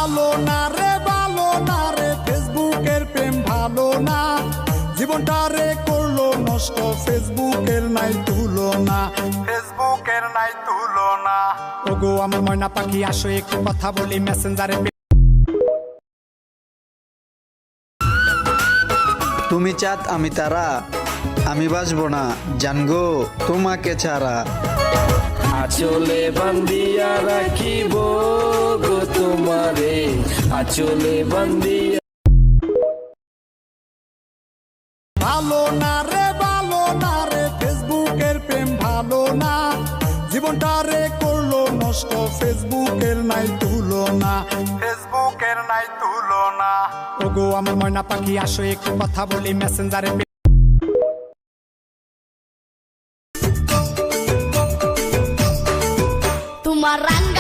ভালো না রে ফেসবুকের প্রেম ভালো না, জীবনটা রে করলো নষ্ট, ফেসবুকের নাই তুলনা, ফেসবুকের নাই তুলনা। ওগো আমার ময়না পাখি আসো একটু কথা বলি মেসেঞ্জারে। তুমি চাঁদ আমি তারা, আমি বাঁচবো না জানগো তোমাকে ছাড়া। আচলে বান্দিয়া রাখিব গো তোমারে, আচলে বান্দিয়া। ভালো না রে ফেসবুকের প্রেম ভালো না, জীবনটা রে করলো নষ্ট, ফেসবুকের নাই তুলনা, ফেসবুকের নাই তুলনা। ওগো আমার ময়না পাখি আসো একটু কথা বলি মেসেঞ্জারে। তোমার রাঙ্গা